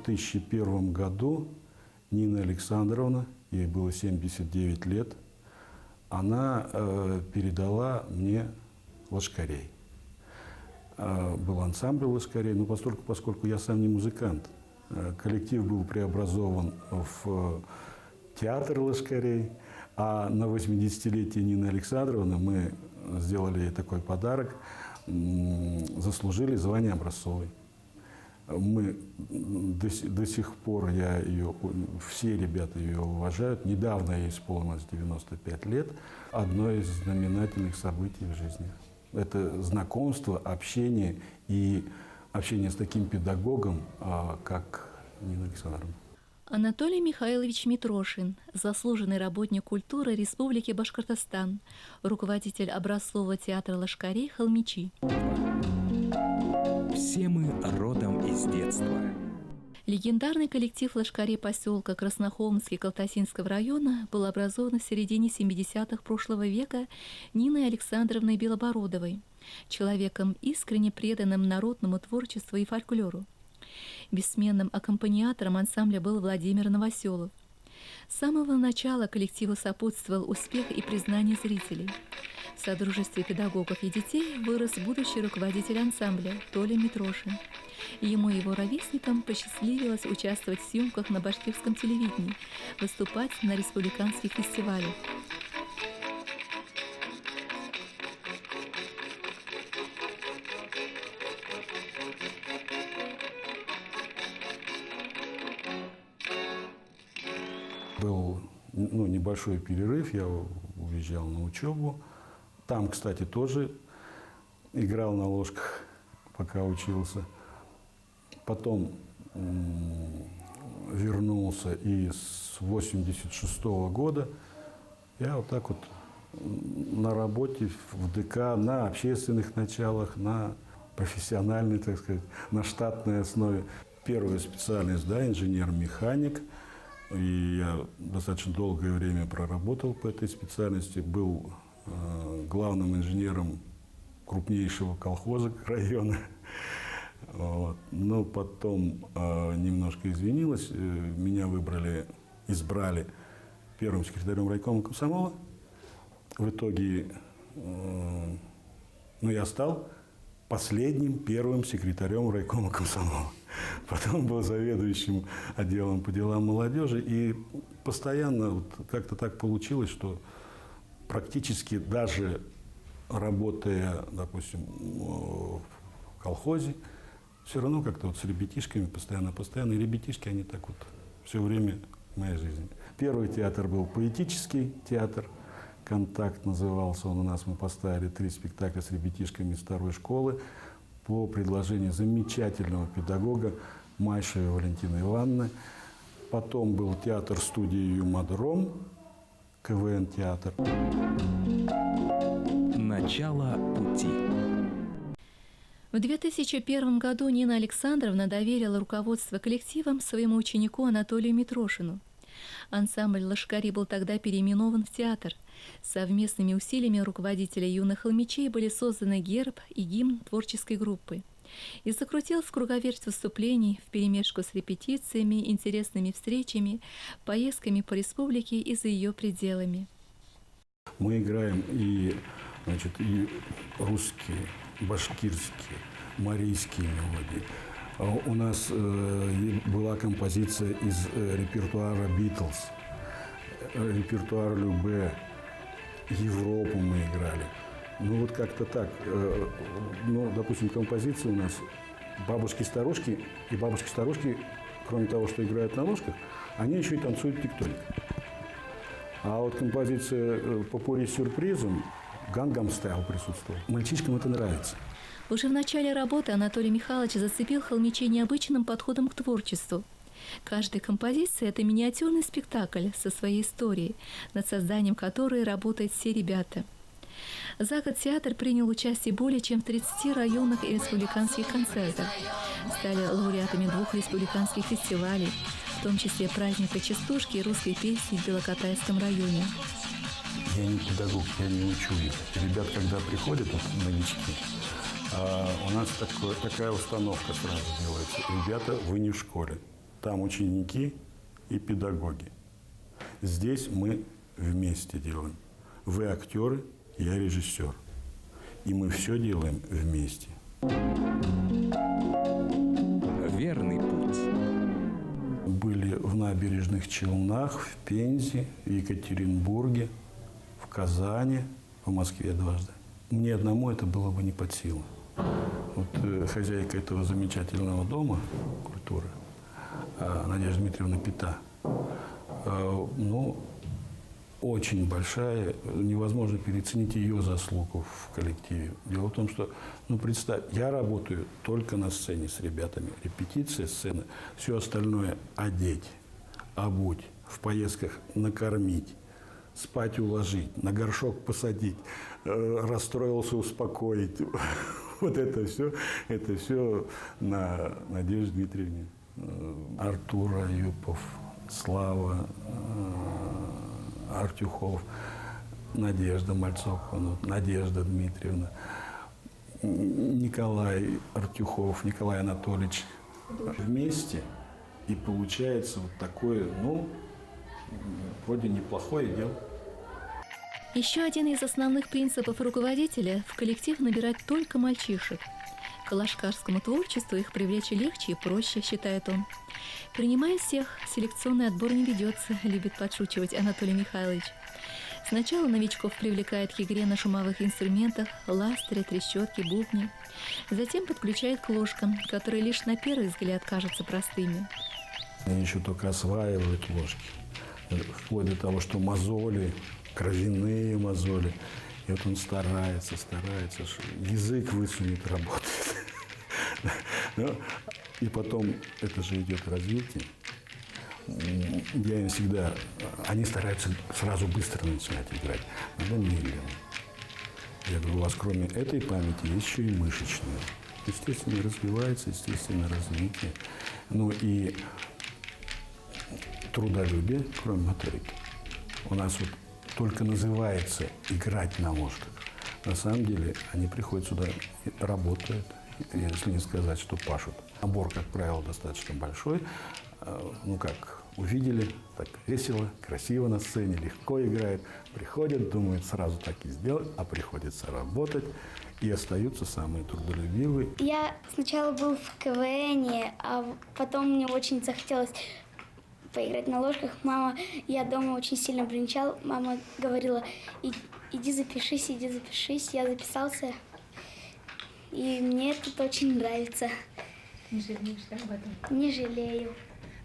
2001 году Нина Александровна, ей было 79 лет, она передала мне лошкарей. Был ансамбль лошкарей, но поскольку я сам не музыкант, коллектив был преобразован в театр лошкарей, а на 80-летие Нины Александровны мы сделали ей такой подарок, заслужили звание образцовой. Мы до сих пор, все ребята ее уважают. Недавно ей исполнилось 95 лет. Одно из знаменательных событий в жизни. Это знакомство, общение и общение с таким педагогом, как Нина Александровна. Анатолий Михайлович Митрошин, заслуженный работник культуры Республики Башкортостан, руководитель образцового театра лошкарей «Холмичи». Все мы родом из детства. Легендарный коллектив лошкарей поселка Краснохолмский Калтасинского района был образован в середине 70-х прошлого века Ниной Александровной Белобородовой, человеком, искренне преданным народному творчеству и фольклору. Бессменным аккомпаниатором ансамбля был Владимир Новоселов. С самого начала коллективу сопутствовал успех и признание зрителей. В содружестве педагогов и детей вырос будущий руководитель ансамбля Толя Митрошин. Ему и его ровесникам посчастливилось участвовать в съемках на башкирском телевидении, выступать на республиканских фестивалях. Был небольшой перерыв, я уезжал на учебу. Там, кстати, тоже играл на ложках, пока учился. Потом вернулся, и с 86-го года я вот так вот на работе в ДК, на общественных началах, на профессиональной, так сказать, на штатной основе. Первая специальность, да, инженер-механик. И я достаточно долгое время проработал по этой специальности, был главным инженером крупнейшего колхоза района. Вот. Но потом немножко изменилось, меня избрали первым секретарем райкома комсомола. В итоге я стал последним первым секретарем райкома комсомола. Потом был заведующим отделом по делам молодежи. И постоянно как-то так получилось, что практически даже работая, допустим, в колхозе, все равно как-то с ребятишками постоянно. И ребятишки, они так вот все время в моей жизни. Первый театр был поэтический театр. «Контакт» назывался он у нас. Мы поставили 3 спектакля с ребятишками из 2-й школы по предложению замечательного педагога Майшевой Валентины Ивановны. Потом был театр-студия «Юмадром», КВН-театр. Начало пути. В 2001 году Нина Александровна доверила руководство коллективом своему ученику Анатолию Митрошину. Ансамбль «Лошкари» был тогда переименован в театр. Совместными усилиями руководителя юных холмичей были созданы герб и гимн творческой группы. И закрутилась круговерть выступлений вперемешку с репетициями, интересными встречами, поездками по республике и за ее пределами. Мы играем и русские, башкирские, марийские мелодии. У нас была композиция из репертуара «Битлз», репертуар «Любе», Европу мы играли. Как-то так. Допустим, композиция у нас «Бабушки-старушки». И бабушки-старушки, кроме того, что играют на ложках, они еще и танцуют тектоник. А вот композиция «Попурри с сюрпризом», «Гангам Стайл» присутствовала. Мальчишкам это нравится. Уже в начале работы Анатолий Михайлович зацепил холмичей необычным подходом к творчеству. Каждая композиция – это миниатюрный спектакль со своей историей, над созданием которой работают все ребята. За год театр принял участие более чем в 30 районных и республиканских концертах, стали лауреатами 2 республиканских фестивалей, в том числе праздника частушки и русской песни в Белокатайском районе. Я не педагог, я не учу их. Ребят, когда приходят, новички, у нас такая установка сразу делается. Ребята, вы не в школе. Там ученики и педагоги. Здесь мы вместе делаем. Вы актеры, я режиссер. И мы все делаем вместе. Верный путь. Были в Набережных Челнах, в Пензе, в Екатеринбурге, в Казани, в Москве дважды. Мне одному это было бы не под силу. Вот хозяйка этого замечательного дома культуры, Надежда Дмитриевна Пита, ну, очень большая, невозможно переоценить ее заслугу в коллективе. Дело в том, что, ну, представь, я работаю только на сцене с ребятами. Репетиция, сцена, все остальное одеть, обуть, в поездках накормить, спать уложить, на горшок посадить, расстроился успокоить. Вот это все на Надежде Дмитриевне. Артур Аюпов, Слава Артюхов, Надежда Мальцова, Надежда Дмитриевна, Николай Артюхов, Николай Анатольевич. Вместе, и получается вот такое, ну, вроде неплохое дело. Еще один из основных принципов руководителя – в коллектив набирать только мальчишек. К лашкарскому творчеству их привлечь легче и проще, считает он. Принимая всех, селекционный отбор не ведется, любит подшучивать Анатолий Михайлович. Сначала новичков привлекает к игре на шумовых инструментах, ластыря, трещотки, бубни. Затем подключает к ложкам, которые лишь на первый взгляд кажутся простыми. Они еще только осваивают ложки, вплоть до того, что мозоли, кровяные мозоли. И вот он старается, язык высунет, работает. И потом, это же идет развитие. Я им всегда, они стараются сразу быстро начинать играть, надо медленно. Я говорю, у вас кроме этой памяти есть еще и мышечная. Естественно, развивается, естественно, развитие. Ну и трудолюбие, кроме моторики. У нас вот только называется играть на ложках. На самом деле они приходят сюда, работают, если не сказать, что пашут. Набор, как правило, достаточно большой. Ну как, увидели, так весело, красиво на сцене, легко играют. Приходят, думают сразу так и сделать, а приходится работать. И остаются самые трудолюбивые. Я сначала был в КВН, а потом мне очень захотелось поиграть на ложках. Я дома очень сильно бренчал. Мама говорила, иди запишись. Я записался. И мне тут очень нравится. Не жалеешь, да, об этом? Не жалею.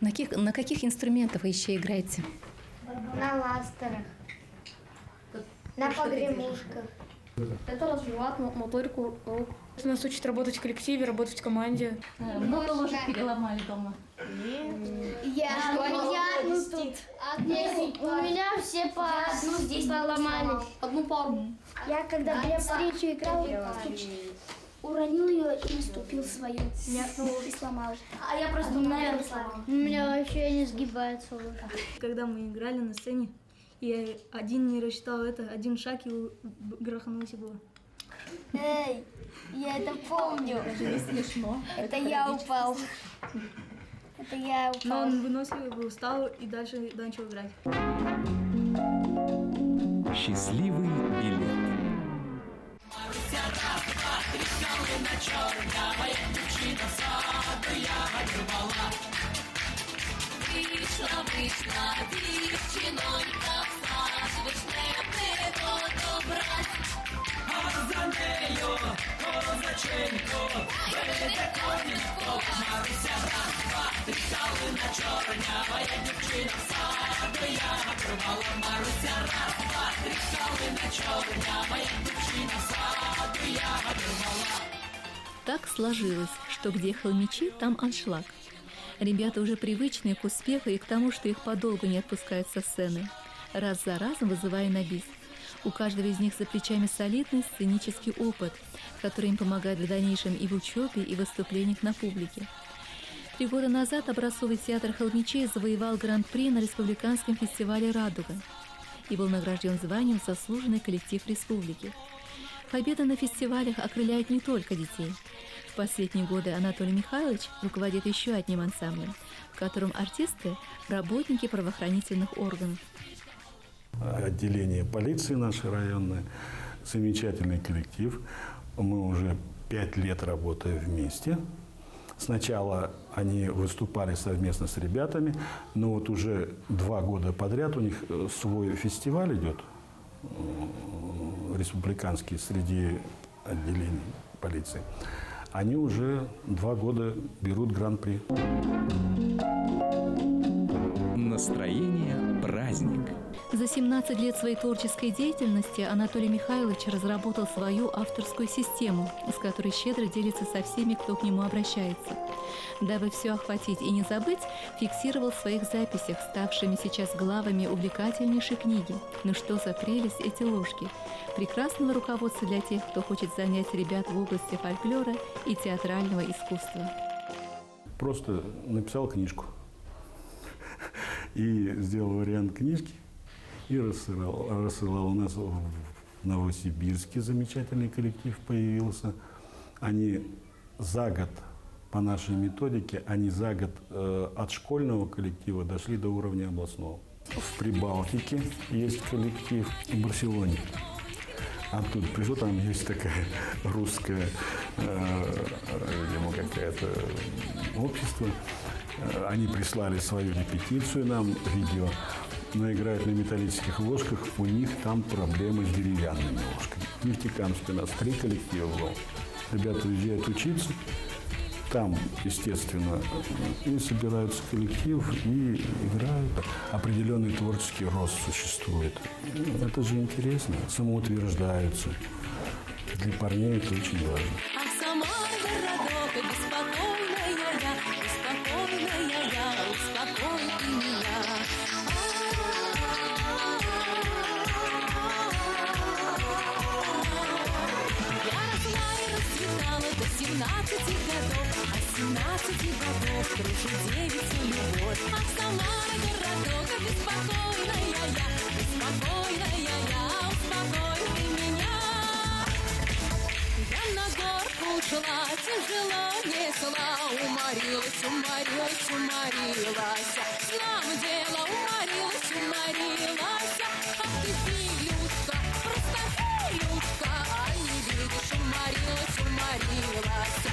На каких инструментах вы еще играете? На ластерах. На погремушках. Это развивает моторику рук. Нас учат работать в коллективе, работать в команде. Много ложек переломали дома? Я тут. У меня все по одну здесь поломали. Одну пару. Я когда встречу играл, уронил ее и наступил свою. И сломал. А я просто наверное сломал. У меня вообще не сгибается ложка. Когда мы играли на сцене, и один не рассчитал один шаг, и грохнулся было. Эй, я это помню. Даже не смешно. Это я упал. Это я Но упал. он выносливый был, встал и дальше начал играть. Счастливый билет. Вийшла дівчинонька, вишне пригоду брать. А за нею козаченько, веде коненько, Маруся раз, два, три калина чорнява, я дівчина в саду я вирвала. Маруся раз, два, три калина чорнява, я дівчина в саду я вирвала. Так сложилось, что где холмичи, там аншлаг. Ребята уже привычные к успеху и к тому, что их подолгу не отпускают со сцены, раз за разом вызывая на бис. У каждого из них за плечами солидный сценический опыт, который им помогает в дальнейшем и в учебе, и в выступлениях на публике. 3 года назад образцовый театр холмичей завоевал гран-при на республиканском фестивале «Радуга» и был награжден званием «Заслуженный коллектив республики». Победа на фестивалях окрыляет не только детей. В последние годы Анатолий Михайлович руководит еще одним ансамблем, в котором артисты – работники правоохранительных органов. Отделение полиции наше районное, замечательный коллектив. Мы уже 5 лет работаем вместе. Сначала они выступали совместно с ребятами, но вот уже 2 года подряд у них свой фестиваль идет, республиканский, среди отделений полиции. Они уже 2 года берут гран-при. Настроение праздник. За 17 лет своей творческой деятельности Анатолий Михайлович разработал свою авторскую систему, с которой щедро делится со всеми, кто к нему обращается. Дабы все охватить и не забыть, фиксировал в своих записях, ставшими сейчас главами увлекательнейшей книги «Ну что за прелесть эти ложки?» прекрасного руководства для тех, кто хочет занять ребят в области фольклора и театрального искусства. Просто написал книжку и сделал вариант книжки и рассылал. У нас в Новосибирске замечательный коллектив появился. Они за год, по нашей методике, они за год от школьного коллектива дошли до уровня областного. В Прибалтике есть коллектив, в Барселоне. Оттуда пришел, там есть такая русская, видимо, какое-то общество. Они прислали свою репетицию нам, видео, но играют на металлических ложках. У них там проблемы с деревянными ложками. В Нефтекамске у нас 3 коллектива было. Ребята уезжают учиться. Там, естественно, и собираются коллектив, и играют. Определенный творческий рост существует. Это же интересно. Самоутверждаются. Для парней это очень важно. А сама городок, беспокойная я, успокой ты меня. Я росла и расцветала до 17 годов, а с 17 годов кружу девицу любовь. А сама городок, беспокойная я, успокой ты меня. Я на горку шла, тяжело несла, уморилась. Знам дело, уморилась. Ах ты, филюшка, просто филюшка, ай, не видишь, уморилась.